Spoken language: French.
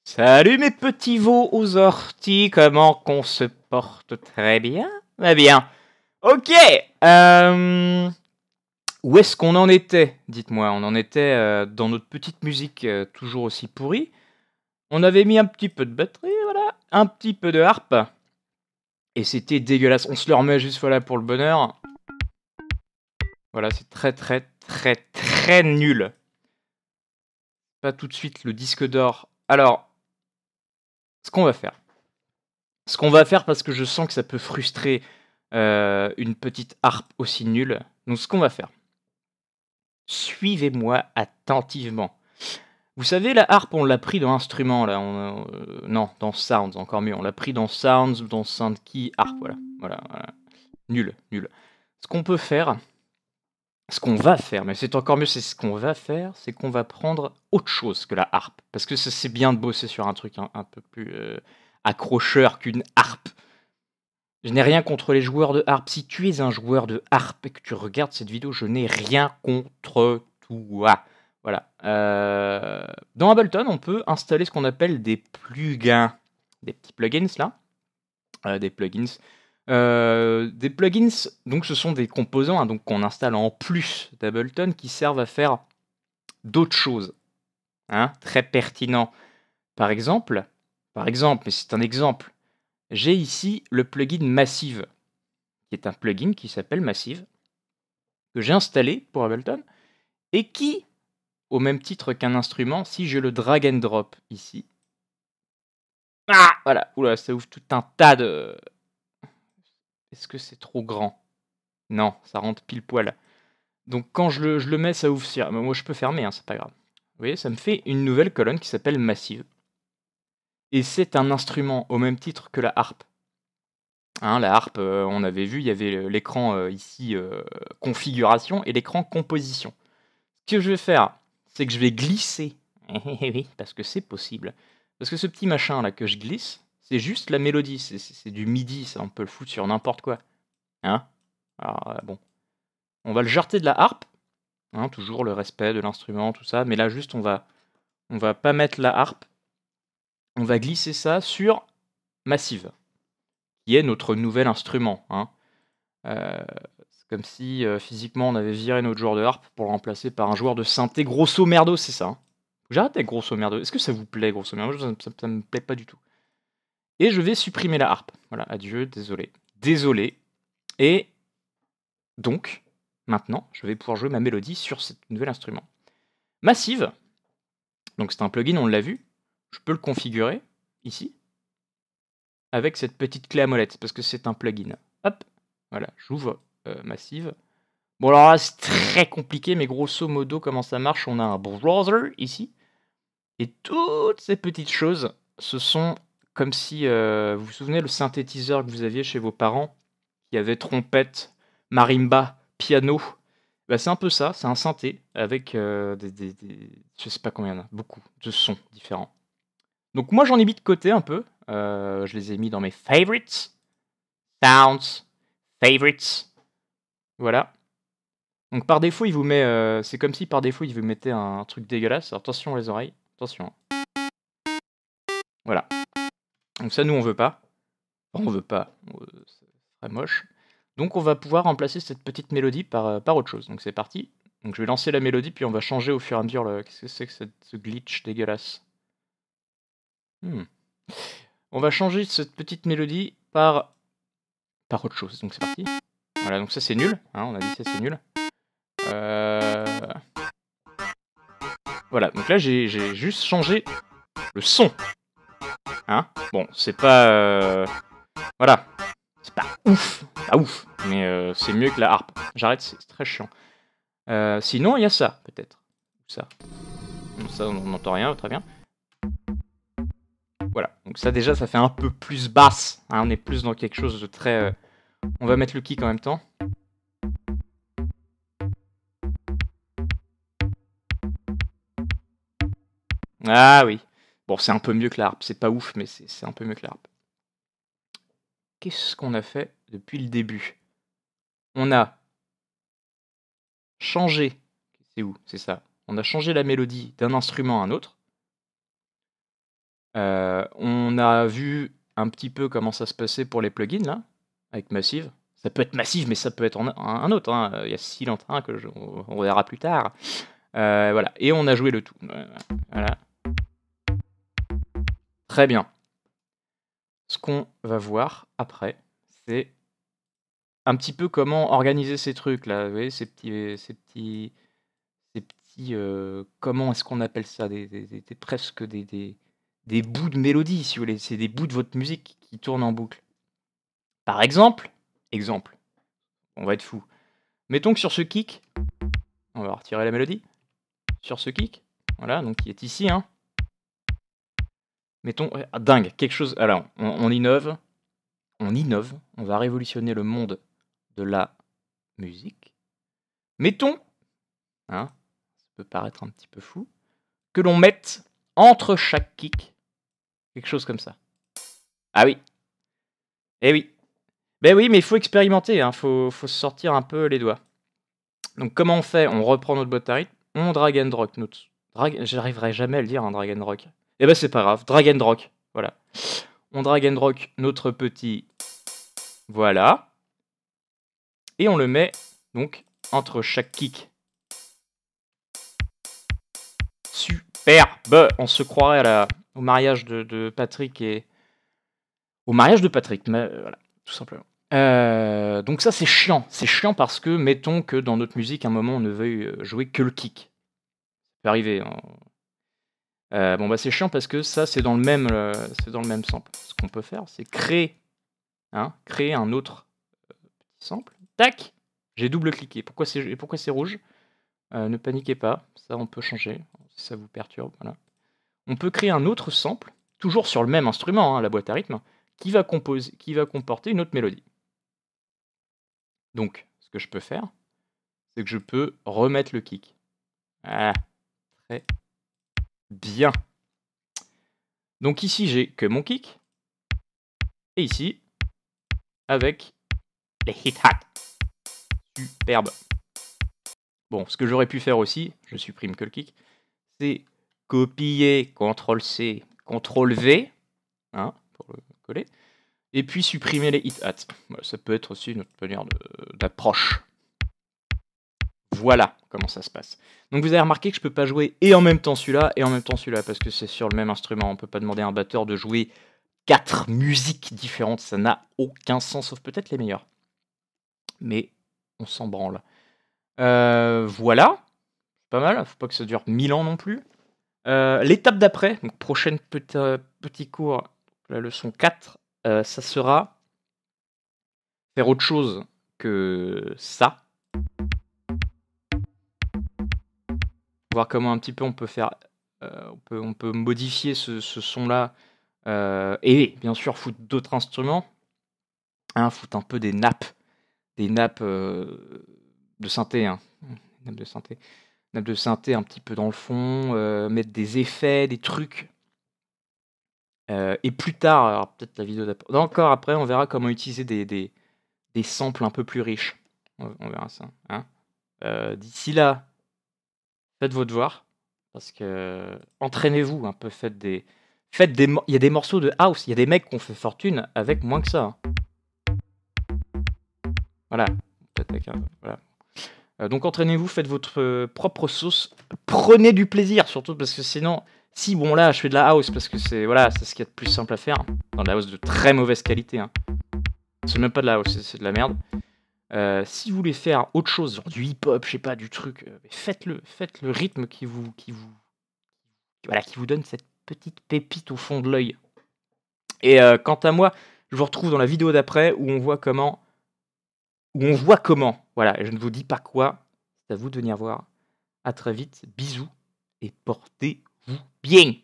Salut mes petits veaux aux orties, comment qu'on se porte? Très bien? Très bien. Ok. Où est-ce qu'on en était? Dites-moi, on en était dans notre petite musique toujours aussi pourrie. On avait mis un petit peu de batterie, voilà, un petit peu de harpe. Et c'était dégueulasse. On se le remet juste voilà pour le bonheur. Voilà, c'est très très très très nul. Pas tout de suite le disque d'or. Alors, ce qu'on va faire. Ce qu'on va faire parce que je sens que ça peut frustrer une petite harpe aussi nulle. Donc ce qu'on va faire, suivez-moi attentivement. Vous savez, la harpe, on l'a pris dans Instrument, là. Non, dans Sounds, encore mieux. On l'a pris dans Sounds, dans Soundkey, harpe, voilà. Voilà, voilà. Nul, nul. Ce qu'on peut faire, ce qu'on va faire, mais c'est encore mieux, c'est ce qu'on va faire, c'est qu'on va prendre autre chose que la harpe. Parce que c'est bien de bosser sur un truc un peu plus accrocheur qu'une harpe. Je n'ai rien contre les joueurs de harpe. Si tu es un joueur de harpe et que tu regardes cette vidéo, je n'ai rien contre toi. Voilà. Dans Ableton, on peut installer ce qu'on appelle des plugins. Des petits plugins là. Des plugins. Des plugins, donc ce sont des composants donc qu'on installe en plus d'Ableton qui servent à faire d'autres choses. Hein, très pertinent. Par exemple, mais c'est un exemple, j'ai ici le plugin Massive, qui est un plugin qui s'appelle Massive, que j'ai installé pour Ableton, et qui, au même titre qu'un instrument, si je le drag and drop ici, voilà, oula, ça ouvre tout un tas de... Est-ce que c'est trop grand? Non, ça rentre pile poil. Donc quand je le mets, ça ouvre sur... Moi je peux fermer, hein, c'est pas grave. Vous voyez, ça me fait une nouvelle colonne qui s'appelle Massive. Et c'est un instrument au même titre que la harpe. Hein, la harpe, on avait vu, il y avait l'écran ici configuration et l'écran composition. Ce que je vais faire, c'est que je vais glisser. Oui, parce que c'est possible. Parce que ce petit machin là que je glisse, c'est juste la mélodie. C'est du MIDI, ça, on peut le foutre sur n'importe quoi. Hein? Alors, bon. On va le jarter de la harpe. Hein, toujours le respect de l'instrument, tout ça. Mais là, juste, on va pas mettre la harpe. On va glisser ça sur Massive, qui est notre nouvel instrument. Hein. C'est comme si physiquement on avait viré notre joueur de harpe pour le remplacer par un joueur de synthé. Grosso merdo, c'est ça. Hein. J'arrête avec grosso merdo. Est-ce que ça vous plaît, grosso merdo? Ça me plaît pas du tout. Et je vais supprimer la harpe. Voilà, adieu, désolé. Désolé. Et donc, maintenant, je vais pouvoir jouer ma mélodie sur ce nouvel instrument. Massive, donc c'est un plugin, on l'a vu. Je peux le configurer, ici, avec cette petite clé à molette, parce que c'est un plugin. Hop, voilà, j'ouvre Massive. Bon alors là, c'est très compliqué, mais grosso modo, comment ça marche? On a un browser, ici. Et toutes ces petites choses, ce sont comme si, vous vous souvenez le synthétiseur que vous aviez chez vos parents, qui avait trompette, marimba, piano? Bah, c'est un peu ça, c'est un synthé avec, je sais pas combien il y en a, beaucoup de sons différents. Donc moi, j'en ai mis de côté un peu, je les ai mis dans mes favorites, sounds, favorites, voilà. Donc par défaut, il vous met, c'est comme si par défaut, il vous mettait un truc dégueulasse. Alors attention les oreilles, attention. Voilà. Donc ça, nous, on veut pas. Enfin, on veut pas, ce serait moche. Donc on va pouvoir remplacer cette petite mélodie par autre chose. Donc c'est parti. Donc je vais lancer la mélodie, puis on va changer au fur et à mesure le... Qu'est-ce que c'est que ce glitch dégueulasse? On va changer cette petite mélodie par autre chose. Donc c'est parti. Voilà, donc ça c'est nul. Hein, on a dit ça c'est nul. Voilà, donc là j'ai juste changé le son. Hein? Bon, c'est pas... Voilà. C'est pas ouf. Pas ouf. Mais c'est mieux que la harpe. J'arrête, c'est très chiant. Sinon, il y a ça, peut-être. Ça. Donc ça, on n'entend rien, très bien. Voilà. Donc ça, déjà, ça fait un peu plus basse. Hein, on est plus dans quelque chose de très... On va mettre le kick en même temps. Ah oui. Bon, c'est un peu mieux que la harpe. C'est pas ouf, mais c'est un peu mieux que la harpe. Qu'est-ce qu'on a fait depuis le début? On a changé... C'est où? C'est ça. On a changé la mélodie d'un instrument à un autre. On a vu un petit peu comment ça se passait pour les plugins, là, avec Massive. Ça peut être Massive, mais ça peut être un autre, hein. Il y a Silent 1 on verra plus tard. Voilà, et on a joué le tout. Voilà. Très bien. Ce qu'on va voir après, c'est un petit peu comment organiser ces trucs-là. Vous voyez, comment est-ce qu'on appelle ça? Presque des bouts de mélodie, si vous voulez. C'est des bouts de votre musique qui tournent en boucle. Par exemple, on va être fou. Mettons que sur ce kick, on va retirer la mélodie. Sur ce kick, voilà, donc qui est ici, hein. Mettons, dingue, quelque chose. Alors, on innove, on va révolutionner le monde de la musique. Mettons, hein, ça peut paraître un petit peu fou, que l'on mette entre chaque kick quelque chose comme ça. Ah oui. Eh oui. Ben oui, mais il faut expérimenter, hein, faut se sortir un peu les doigts. Donc comment on fait? On reprend notre boîte à rythme, on drag and drop notre... J'arriverai jamais à le dire, un drag and drop. Eh ben c'est pas grave, drag and drop, voilà. On drag and drop notre petit... Voilà. Et on le met donc entre chaque kick. Superbe. On se croirait au mariage de Patrick et... Au mariage de Patrick, mais voilà, tout simplement. Donc ça c'est chiant. C'est chiant parce que, mettons que dans notre musique, à un moment, on ne veuille jouer que le kick. Ça peut arriver, hein. Bon bah c'est chiant parce que ça c'est dans le même sample. Ce qu'on peut faire, c'est créer un autre petit sample. Tac, j'ai double-cliqué. Pourquoi c'est rouge? Ne paniquez pas, ça on peut changer, si ça vous perturbe. Voilà. On peut créer un autre sample, toujours sur le même instrument, hein, la boîte à rythme, qui va comporter une autre mélodie. Donc, ce que je peux faire, c'est que je peux remettre le kick. Ah, très bien. Donc ici, j'ai que mon kick. Et ici, avec les hit-hats. Superbe. Bon, ce que j'aurais pu faire aussi, je supprime que le kick, c'est copier, CTRL-C, CTRL-V, hein, pour le coller, et puis supprimer les hit-hats. Ça peut être aussi une autre manière d'approche. Voilà comment ça se passe. Donc vous avez remarqué que je peux pas jouer et en même temps celui-là et en même temps celui-là, parce que c'est sur le même instrument. On peut pas demander à un batteur de jouer 4 musiques différentes, ça n'a aucun sens, sauf peut-être les meilleures. Mais on s'en branle. Voilà, pas mal, faut pas que ça dure 1000 ans non plus. L'étape d'après, donc prochaine petit cours, la leçon 4, ça sera faire autre chose que ça. Voir comment un petit peu on peut faire, on peut modifier ce son-là, et bien sûr foutre d'autres instruments, hein, foutre un peu des nappes de synthé, hein, nappes de synthé un petit peu dans le fond, mettre des effets, des trucs. Et plus tard, alors peut-être la vidéo d'après, encore après, on verra comment utiliser des samples un peu plus riches. On verra ça, hein. D'ici là, faites vos devoirs, parce que entraînez-vous un peu, il y a des morceaux de house, il y a des mecs qui ont fait fortune avec moins que ça, hein. Voilà. Donc entraînez-vous, faites votre propre sauce, prenez du plaisir surtout, parce que sinon, si bon là je fais de la house parce que c'est ce qu'il y a de plus simple à faire, dans de la house de très mauvaise qualité, hein. C'est même pas de la house, c'est de la merde. Si vous voulez faire autre chose, genre du hip-hop, je sais pas, du truc, faites le rythme qui vous donne cette petite pépite au fond de l'œil. Et quant à moi, je vous retrouve dans la vidéo d'après où on voit comment. Voilà, je ne vous dis pas quoi, c'est à vous de venir voir. À très vite, bisous et portez-vous bien.